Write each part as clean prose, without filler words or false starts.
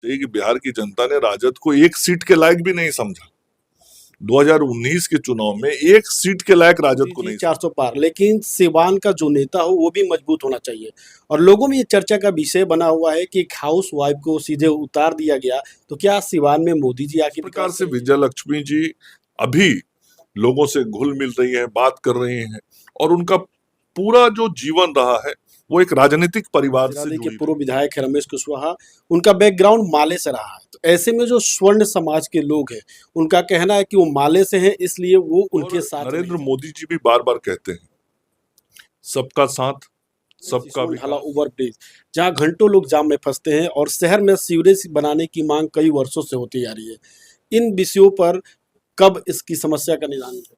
थे कि बिहार की जनता ने राजद को एक सीट के लायक भी नहीं समझा। 2019 के चुनाव में एक सीट के लायक राजद को जी नहीं 400 पार, लेकिन सिवान का जो नेता हो वो भी मजबूत होना चाहिए। और लोगों में ये चर्चा का विषय बना हुआ है कि एक हाउस वाइफ को सीधे उतार दिया गया, तो क्या सिवान में मोदी जी आके प्रकार विकास से करेंगे? विजय लक्ष्मी जी अभी लोगों से घुल मिल रही है, बात कर रही हैं, और उनका पूरा जो जीवन रहा है वो एक राजनीतिक परिवार से जिरादे के जुड़ी पूर्व रही। विधायक है रमेश कुशवाहा, उनका बैकग्राउंड माले से रहा है। तो ऐसे में जो स्वर्ण समाज के लोग हैं, उनका कहना है कि वो माले से हैं, इसलिए वो और उनके साथ नहीं नरेंद्र जाएंगे। मोदी जी भी बार बार कहते हैं सबका साथ, सबका सिसोन ढाला विकास। ओवरब्रिज, जहां घंटों लोग जाम में फंसते हैं और शहर में सीवरेज बनाने की मांग कई वर्षों से होती जा रही है। इन विषयों पर कब इसकी समस्या का निदान होगा?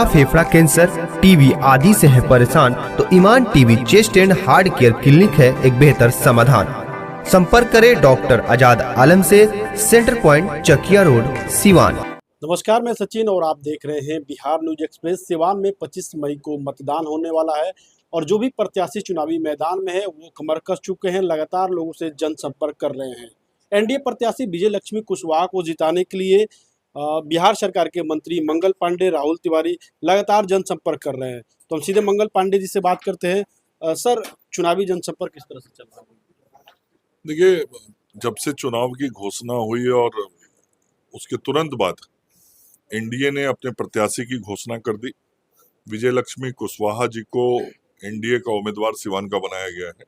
फेफड़ा कैंसर, टीबी आदि से है परेशान तो Iman TB chest and heart care clinic है एक बेहतर समाधान। संपर्क करें डॉक्टर आजाद आलम से, centre point Chakia road, Siwan. नमस्कार, मैं सचिन और आप देख रहे हैं बिहार न्यूज एक्सप्रेस। सिवान में 25 मई को मतदान होने वाला है और जो भी प्रत्याशी चुनावी मैदान में है वो कमर कस चुके हैं, लगातार लोगों से जनसंपर्क कर रहे हैं। एनडीए प्रत्याशी विजय लक्ष्मी कुशवाहा को जिताने के लिए बिहार सरकार के मंत्री मंगल पांडे, राहुल तिवारी लगातार जनसंपर्क कर रहे हैं। तो हम सीधे मंगल पांडे जी से बात करते हैं। सर, चुनावी जनसंपर्क किस तरह से चल रहा है? देखिए, जब से चुनाव की घोषणा हुई और उसके तुरंत बाद एनडीए ने अपने प्रत्याशी की घोषणा कर दी। विजय लक्ष्मी कुशवाहा जी को एनडीए का उम्मीदवार सिवान का बनाया गया है,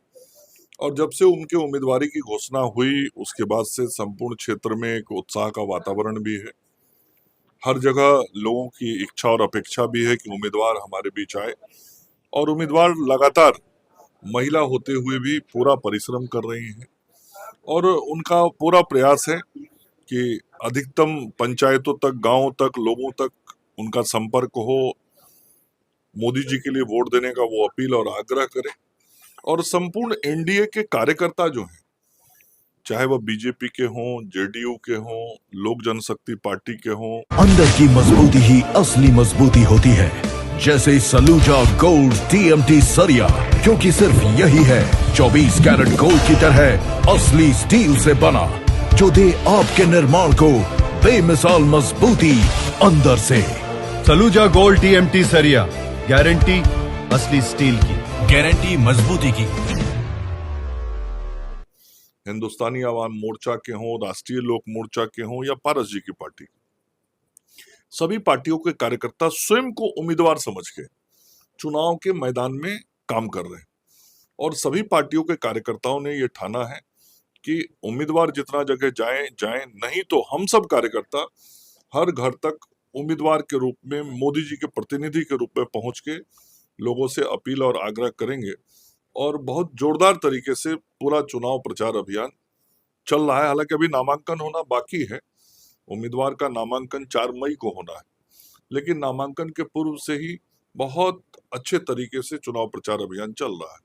और जब से उनके उम्मीदवारी की घोषणा हुई उसके बाद से संपूर्ण क्षेत्र में एक उत्साह का वातावरण भी है। हर जगह लोगों की इच्छा और अपेक्षा भी है कि उम्मीदवार हमारे बीच आए, और उम्मीदवार लगातार महिला होते हुए भी पूरा परिश्रम कर रही हैं, और उनका पूरा प्रयास है कि अधिकतम पंचायतों तक, गांवों तक, लोगों तक उनका संपर्क हो, मोदी जी के लिए वोट देने का वो अपील और आग्रह करें। और संपूर्ण एनडीए के कार्यकर्ता जो हैं, चाहे वह बीजेपी के हों, जेडीयू के हों, लोक जनशक्ति पार्टी के हों, अंदर की मजबूती ही असली मजबूती होती है। जैसे सलूजा गोल्ड टीएमटी सरिया, क्योंकि सिर्फ यही है 24 कैरेट गोल्ड की तरह असली स्टील से बना, जो दे आपके निर्माण को बेमिसाल मजबूती अंदर से। सलूजा गोल्ड टीएमटी सरिया, गारंटी असली स्टील की, गारंटी मजबूती की। हिंदुस्तानी आवाम मोर्चा के हों, राष्ट्रीय लोक मोर्चा के हों, या पारस जी की पार्टी, सभी पार्टियों के कार्यकर्ता स्वयं को उम्मीदवार समझ के चुनाव के मैदान में काम कर रहे हैं। और सभी पार्टियों के कार्यकर्ताओं ने यह ठाना है कि उम्मीदवार जितना जगह जाएं जाएं, नहीं तो हम सब कार्यकर्ता हर घर तक उम्मीदवार के रूप में, मोदी जी के प्रतिनिधि के रूप में पहुंच के लोगों से अपील और आग्रह करेंगे। और बहुत जोरदार तरीके से पूरा चुनाव प्रचार अभियान चल रहा है। हालांकि अभी नामांकन होना बाकी है, उम्मीदवार का नामांकन 4 मई को होना है, लेकिन नामांकन के पूर्व से ही बहुत अच्छे तरीके से चुनाव प्रचार अभियान चल रहा है।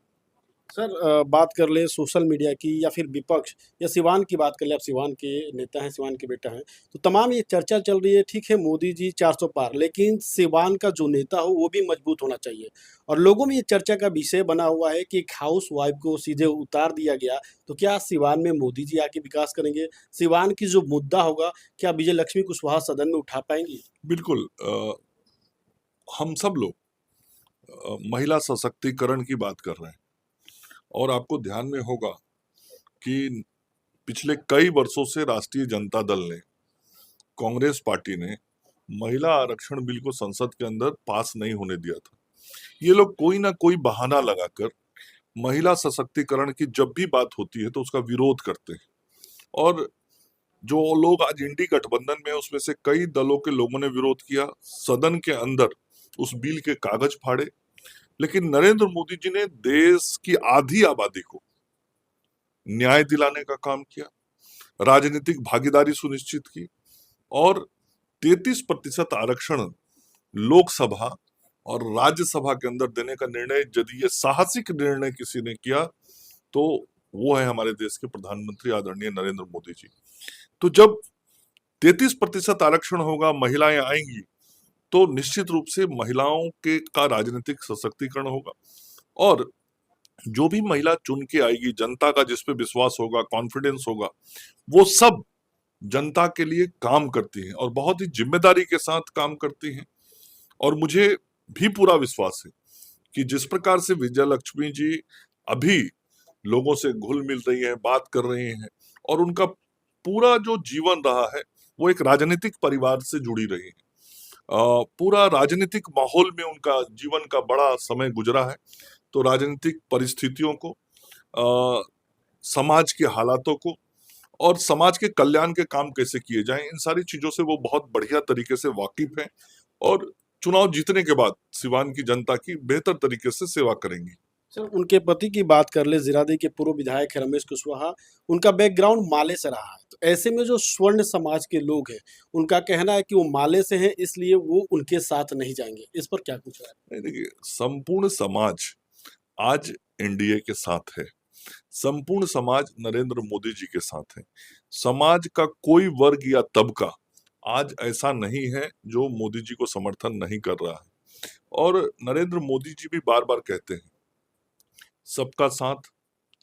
सर, बात कर ले सोशल मीडिया की या फिर विपक्ष या सिवान की बात कर ले, आप सिवान के नेता हैं, सिवान के बेटा हैं, तो तमाम ये चर्चा चल रही है। ठीक है, मोदी जी 400 पार, लेकिन सिवान का जो नेता हो वो भी मजबूत होना चाहिए। और लोगों में ये चर्चा का विषय बना हुआ है कि एक हाउस वाइफ को सीधे उतार दिया गया, तो क्या सिवान में मोदी जी आके विकास करेंगे? सिवान की जो मुद्दा होगा, क्या विजय लक्ष्मी कुशवाहा सदन में उठा पाएंगी? बिल्कुल। हम सब लोग महिला सशक्तिकरण की बात कर रहे हैं, और आपको ध्यान में होगा कि पिछले कई वर्षों से राष्ट्रीय जनता दल ने, कांग्रेस पार्टी ने महिला आरक्षण बिल को संसद के अंदर पास नहीं होने दिया था। ये लोग कोई ना कोई बहाना लगाकर महिला सशक्तिकरण की जब भी बात होती है तो उसका विरोध करते हैं। और जो लोग आज इंडी गठबंधन में, उसमें से कई दलों के लोगों ने विरोध किया, सदन के अंदर उस बिल के कागज फाड़े, लेकिन नरेंद्र मोदी जी ने देश की आधी आबादी को न्याय दिलाने का काम किया, राजनीतिक भागीदारी सुनिश्चित की, और 33% आरक्षण लोकसभा और राज्यसभा के अंदर देने का निर्णय, यदि ये साहसिक निर्णय किसी ने किया तो वो है हमारे देश के प्रधानमंत्री आदरणीय नरेंद्र मोदी जी। तो जब 33% आरक्षण होगा, महिलाएं आएंगी, तो निश्चित रूप से महिलाओं के का राजनीतिक सशक्तिकरण होगा। और जो भी महिला चुन के आएगी, जनता का जिस पे विश्वास होगा, कॉन्फिडेंस होगा, वो सब जनता के लिए काम करती हैं और बहुत ही जिम्मेदारी के साथ काम करती हैं। और मुझे भी पूरा विश्वास है कि जिस प्रकार से विजय लक्ष्मी जी अभी लोगों से घुल मिल रही हैं, बात कर रही हैं, और उनका पूरा जो जीवन रहा है वो एक राजनीतिक परिवार से जुड़ी रही है। पूरा राजनीतिक माहौल में उनका जीवन का बड़ा समय गुजरा है। तो राजनीतिक परिस्थितियों को, समाज के हालातों को और समाज के कल्याण के काम कैसे किए जाएं, इन सारी चीजों से वो बहुत बढ़िया तरीके से वाकिफ हैं और चुनाव जीतने के बाद सिवान की जनता की बेहतर तरीके से सेवा करेंगी। सर, उनके पति की बात कर ले, जीरादेई के पूर्व विधायक है रमेश कुशवाहा, उनका बैकग्राउंड माले से रहा है। तो ऐसे में जो स्वर्ण समाज के लोग हैं, उनका कहना है कि वो माले से हैं, इसलिए वो उनके साथ नहीं जाएंगे। इस पर क्या कुछ है? नहीं, देखिए, संपूर्ण समाज आज एनडीए के साथ है, संपूर्ण समाज नरेंद्र मोदी जी के साथ है। समाज का कोई वर्ग या तबका आज ऐसा नहीं है जो मोदी जी को समर्थन नहीं कर रहा है। और नरेंद्र मोदी जी भी बार बार कहते हैं, सबका साथ,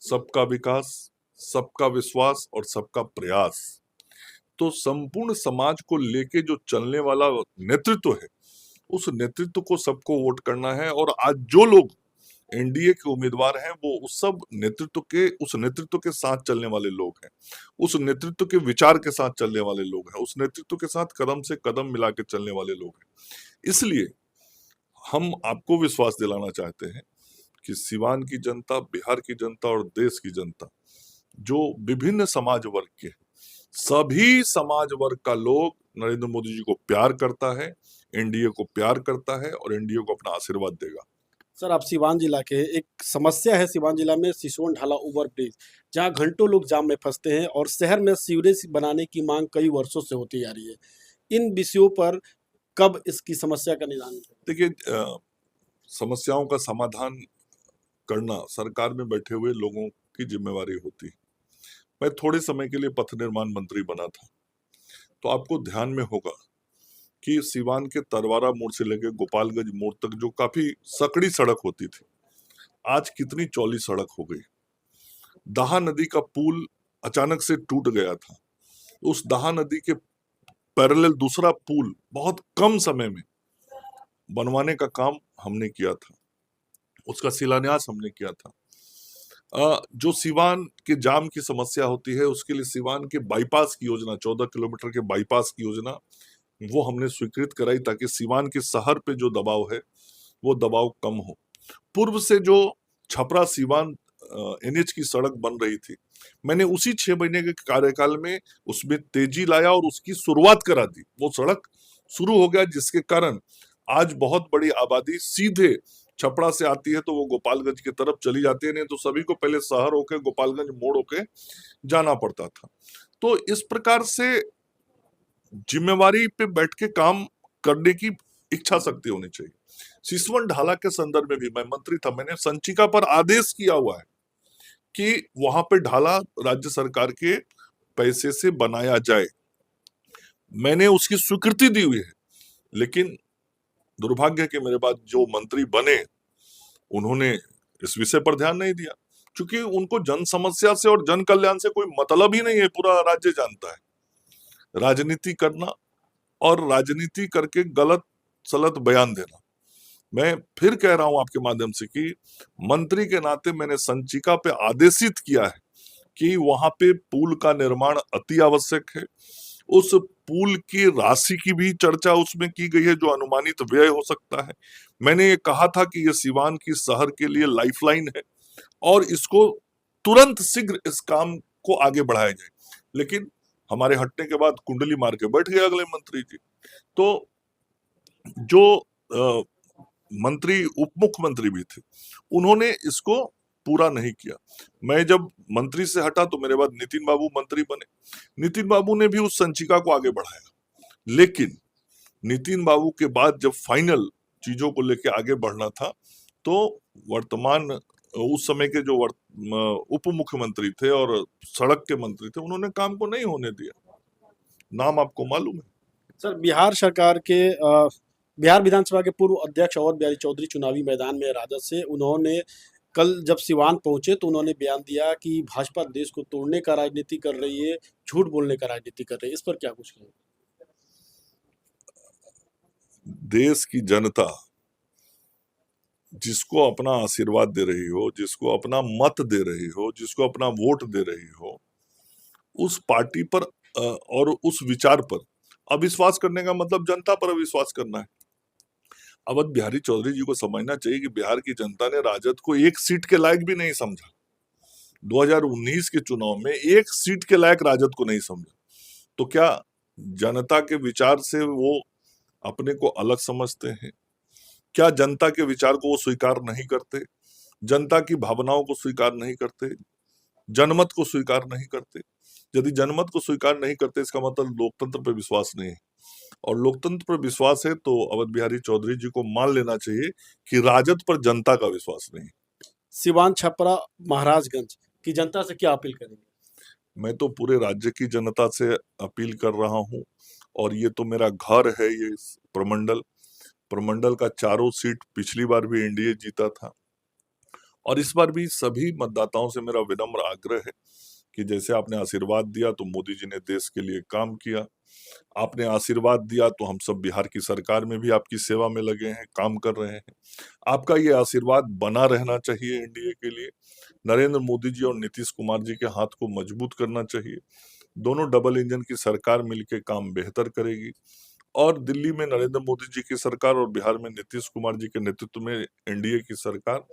सबका विकास, सबका विश्वास और सबका प्रयास। तो संपूर्ण समाज को लेके जो चलने वाला नेतृत्व है, उस नेतृत्व को सबको वोट करना है। और आज जो लोग एनडीए के उम्मीदवार हैं, वो उस नेतृत्व के साथ चलने वाले लोग हैं, उस नेतृत्व के विचार के साथ चलने वाले लोग हैं, उस नेतृत्व के साथ कदम से कदम मिला के चलने वाले लोग हैं। इसलिए हम आपको विश्वास दिलाना चाहते हैं कि सिवान की जनता, बिहार की जनता और देश की जनता, जो विभिन्न समाज वर्ग के, सभी समाज वर्ग का लोग नरेंद्र मोदी जी को प्यार करता है, एनडीए को प्यार करता है और एनडीए को अपना आशीर्वाद देगा। सर, आप सिवान जिला के हैं। एक समस्या है सिवान जिला में, सिसोन ढाला ओवर ब्रिज, जहाँ घंटों लोग जाम में फंसते हैं और शहर में सीवरेज बनाने की मांग कई वर्षों से होती आ रही है। इन विषयों पर कब इसकी समस्या का निदान? देखिए, समस्याओं का समाधान करना सरकार में बैठे हुए लोगों की जिम्मेवारी होती है। मैं थोड़े समय के लिए पथ निर्माण मंत्री बना था, तो आपको ध्यान में होगा कि सिवान के तरवारा मोड़ से लेकर गोपालगंज मोड़ तक जो काफी सकड़ी सड़क होती थी, आज कितनी चौड़ी सड़क हो गई। दाहा नदी का पुल अचानक से टूट गया था, उस दाहा नदी के पैरेलल दूसरा पुल बहुत कम समय में बनवाने का काम हमने किया था, उसका शिलान्यास हमने किया था। जो सिवान के जाम की समस्या होती है, उसके लिए सिवान के बाईपास की योजना, 14 किलोमीटर के बाईपास की योजना, वो हमने स्वीकृत कराई ताकि सिवान के शहर पे जो दबाव है वो दबाव कम हो। पूर्व से जो छपरा सिवान एनएच की सड़क बन रही थी, मैंने उसी 6 महीने के कार्यकाल में उसमें तेजी लाया और उसकी शुरुआत करा दी। वो सड़क शुरू हो गया, जिसके कारण आज बहुत बड़ी आबादी सीधे छपरा से आती है तो वो गोपालगंज की तरफ चली जाती है, नहीं तो सभी को पहले शहर होके गोपालगंज मोड़ होके जाना पड़ता था। तो इस प्रकार से जिम्मेवारी पे बैठ के काम करने की इच्छा शक्ति होनी चाहिए। सिसवन ढाला के संदर्भ में भी मैं मंत्री था, मैंने संचिका पर आदेश किया हुआ है कि वहां पे ढाला राज्य सरकार के पैसे से बनाया जाए। मैंने उसकी स्वीकृति दी हुई है, लेकिन दुर्भाग्य है कि मेरे बाद जो मंत्री बने उन्होंने इस विषय पर ध्यान नहीं दिया, क्योंकि उनको जन समस्या से और जन कल्याण से कोई मतलब ही नहीं है। पूरा राज्य जानता है राजनीति करना और राजनीति करके गलत सलत बयान देना। मैं फिर कह रहा हूं आपके माध्यम से कि मंत्री के नाते मैंने संचिका पे आदेशित किया है कि वहां पे पुल का निर्माण अति आवश्यक है। उस पुल की राशि की भी चर्चा उसमें की गई है, जो अनुमानित व्यय हो सकता है। मैंने ये कहा था कि ये सिवान की शहर के लिए लाइफलाइन है और इसको तुरंत शीघ्र इस काम को आगे बढ़ाया जाए, लेकिन हमारे हटने के बाद कुंडली मार के बैठ गए अगले मंत्री जी। तो जो मंत्री उप मुख्यमंत्री भी थे, उन्होंने इसको पूरा नहीं किया। मैं जब मंत्री से हटा तो मेरे बाद नितिन बाबू मंत्री बने। नितिन बाबू ने भी उस संचिका को आगे बढ़ाया, लेकिन नितिन बाबू के बाद जब फाइनल चीजों को लेकर आगे बढ़ना था, तो वर्तमान उस समय के जो उप मुख्यमंत्री थे और सड़क के मंत्री थे, उन्होंने काम को नहीं होने दिया। नाम आपको मालूम है। सर, बिहार सरकार के बिहार विधानसभा के पूर्व अध्यक्ष अवध बिहारी चौधरी चुनावी मैदान में राजद से उन्होंने कल जब सिवान पहुंचे तो उन्होंने बयान दिया कि भाजपा देश को तोड़ने का राजनीति कर रही है, झूठ बोलने का राजनीति कर रही है। इस पर क्या कुछ कहें? देश की जनता जिसको अपना आशीर्वाद दे रही हो, जिसको अपना मत दे रही हो, जिसको अपना वोट दे रही हो, उस पार्टी पर और उस विचार पर अविश्वास करने का मतलब जनता पर अविश्वास करना है। अवध बिहारी चौधरी जी को समझना चाहिए कि बिहार की जनता ने राजद को एक सीट के लायक भी नहीं समझा। 2019 के चुनाव में एक सीट के लायक राजद को नहीं समझा। तो क्या जनता के विचार से वो अपने को अलग समझते हैं? क्या जनता के विचार को वो स्वीकार नहीं करते? जनता की भावनाओं को स्वीकार नहीं करते? जनमत को स्वीकार नहीं करते? यदि जनमत को स्वीकार नहीं करते, इसका मतलब लोकतंत्र पर विश्वास नहीं है। और लोकतंत्र पर विश्वास है तो अवध बिहारी चौधरी जी को मान लेना चाहिए कि राजद पर जनता का विश्वास नहीं। सिवान, छपरा, महाराजगंज की जनता से क्या अपील करेंगे? मैं तो पूरे राज्य की जनता से अपील कर रहा हूं, और ये तो मेरा घर है, ये प्रमंडल का चारों सीट पिछली बार भी एनडीए जीता था, और इस बार भी सभी मतदाताओं से मेरा विनम्र आग्रह है कि जैसे आपने आशीर्वाद दिया तो मोदी जी ने देश के लिए काम किया, आपने आशीर्वाद दिया तो हम सब बिहार की सरकार में भी आपकी सेवा में लगे हैं, काम कर रहे हैं। आपका ये आशीर्वाद बना रहना चाहिए एनडीए के लिए। नरेंद्र मोदी जी और नीतीश कुमार जी के हाथ को मजबूत करना चाहिए। दोनों डबल इंजन की सरकार मिलकर काम बेहतर करेगी, और दिल्ली में नरेंद्र मोदी जी की सरकार और बिहार में नीतीश कुमार जी के नेतृत्व में एनडीए की सरकार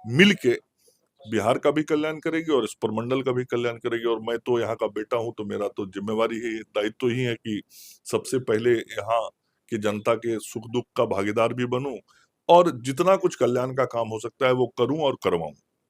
मिलके बिहार का भी कल्याण करेगी और इस प्रमंडल का भी कल्याण करेगी। और मैं तो यहाँ का बेटा हूं, तो मेरा तो जिम्मेवारी है, दायित्व ही है कि सबसे पहले यहाँ की जनता के सुख दुख का भागीदार भी बनूं, और जितना कुछ कल्याण का काम हो सकता है वो करूं और करवाऊं।